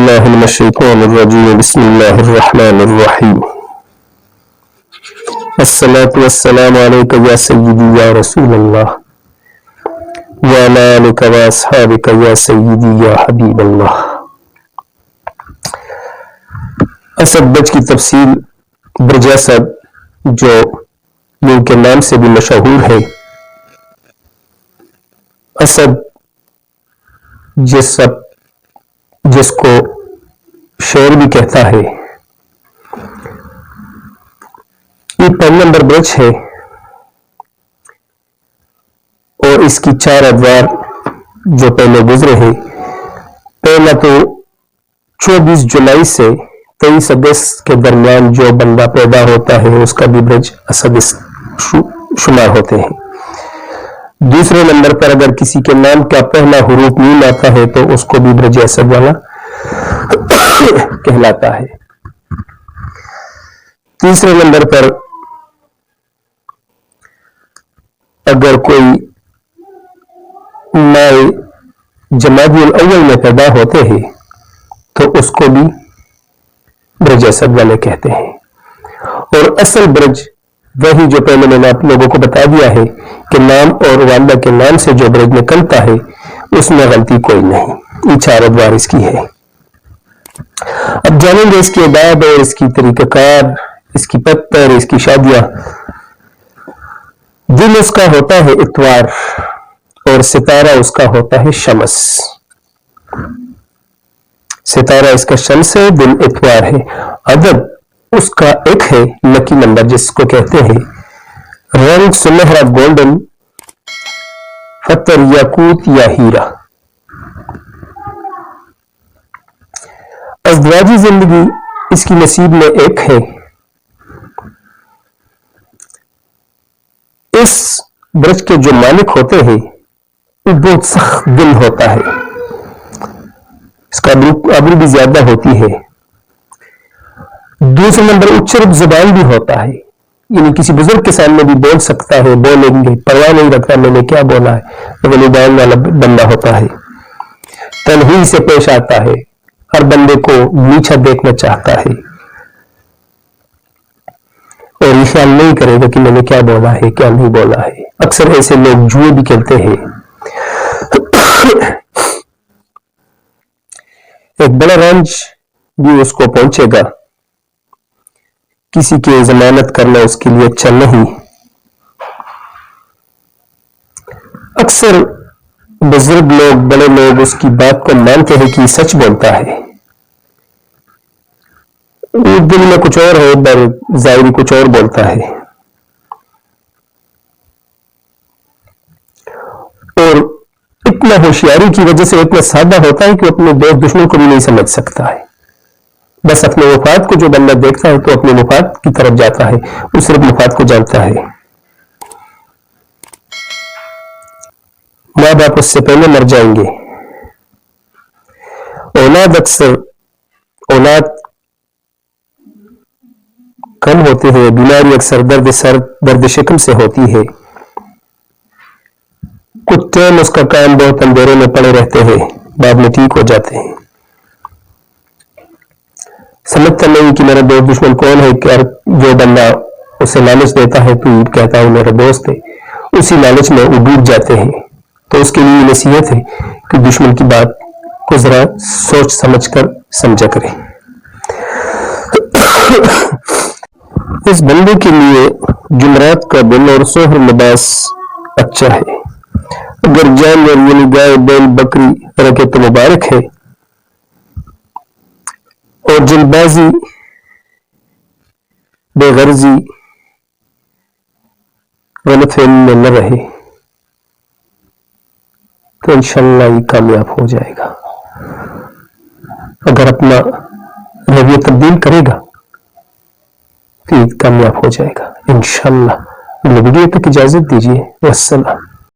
بالله من الشيطان الرجيم بسم الله الرحمن الرحيم الصلاة والسلام عليك يا سيدي يا رسول الله وعلى آلك وأصحابك يا سيدي يا حبيب الله۔ اسد برج کی تفصیل برج اسد جو ان کے نام سے بھی مشہور ہے۔ اسد جس کو شیر بھی کہتا ہے، یہ 5 نمبر برج ہے اور اس کی 4 ادوار جو پہلے گزرے ہیں۔ پہلا تو 24 جولائی سے 23 اگست کے درمیان جو بندہ پیدا ہوتا ہے اس کا بھی برج اسد شمار ہوتے ہیں۔ دوسرے نمبر پر اگر کسی کے نام کا پہلا حروف میم آتا ہے تو اس کو بھی برج اسد والا کہلاتا ہے۔ تیسرے نمبر پر اگر کوئی ماہ جمادی الاول میں پیدا ہوتے ہیں تو اس کو بھی برج اسد والے کہتے ہیں۔ اور اصل برج وہی جو پہلے میں نے آپ لوگوں کو بتا دیا ہے کہ نام اور والدہ کے نام سے جو برج نکلتا ہے اس میں غلطی کوئی نہیں، یہ 4 ادوار اس کی ہے۔ اب جانیں گے اس کی عبادت اور اس کی طریقہ کار، اس کی پتر، اس کی شادیاں۔ دن اس کا ہوتا ہے اتوار اور ستارہ اس کا ہوتا ہے شمس۔ ستارہ اس کا شمس ہے، دن اتوار ہے۔ عدد اس کا 1 ہے، لکی نمبر جس کو کہتے ہیں۔ رنگ سنہرا گولڈن، فتر یاقوت یا ہیرا۔ ازدواجی زندگی اس کی نصیب میں 1 ہے۔ اس برج کے جو مالک ہوتے ہیں وہ بہت سخت دل ہوتا ہے، اس کا ابرو بھی زیادہ ہوتی ہے۔ دوسرے نمبر اچرب زبان بھی ہوتا ہے، یعنی کسی بزرگ کے سامنے بھی بول سکتا ہے، بولیں گے، پرواہ نہیں رکھتا میں نے کیا بولا ہے، والدین والا بندہ ہوتا ہے۔ تنہی سے پیش آتا ہے، ہر بندے کو نیچا دیکھنا چاہتا ہے اور یہ خیال نہیں کرے گا کہ میں نے کیا بولا ہے کیا نہیں بولا ہے۔ اکثر ایسے لوگ جوئے بھی کھیلتے ہیں۔ ایک بڑا رنج بھی اس کو پہنچے گا، کسی کی ضمانت کرنا اس کے لیے اچھا نہیں۔ اکثر بزرگ لوگ، بڑے لوگ اس کی بات کو مانتے ہیں کہ سچ بولتا ہے، دل میں کچھ اور ہے، ظاہری کچھ اور بولتا ہے۔ اور اتنا ہوشیاری کی وجہ سے اتنا سادہ ہوتا ہے کہ اپنے دوست دشمن کو بھی نہیں سمجھ سکتا ہے۔ بس اپنے مفاد کو جو بندہ دیکھتا ہے تو اپنے مفاد کی طرف جاتا ہے، وہ صرف مفاد کو جانتا ہے۔ ماں باپ اس سے پہلے مر جائیں گے۔ اولاد کم ہوتے ہیں، بیماری اکثر درد سر، درد شکم سے ہوتی ہے۔ کچھ ٹائم اس کا کام بہت اندھیرے میں پڑے رہتے ہیں، بعد میں ٹھیک ہو جاتے ہیں۔ سمجھتا نہیں کہ میرا دوست دشمن کون ہے، کہ جو بندہ اسے لالچ دیتا ہے تو کہتا ہے میرا دوست ہے، اسی لالچ میں وہ ڈوب جاتے ہیں۔ تو اس کے لیے نصیحت ہے کہ دشمن کی بات کو ذرا سوچ سمجھ کر سمجھا کرے۔ اس بندے کے لیے جمعرات کا دن اور سحر لباس اچھا ہے۔ اگر جانور یعنی گائے بیل بکری رکھے تو مبارک ہے، اور جلد بازی بے غرضی غلط فہمی میں نہ رہے تو انشاءاللہ یہ کامیاب ہو جائے گا۔ اگر اپنا رویہ تبدیل کرے گا تو یہ کامیاب ہو جائے گا انشاءاللہ۔ اگلے ویڈیو تک اجازت دیجیے، والسلام۔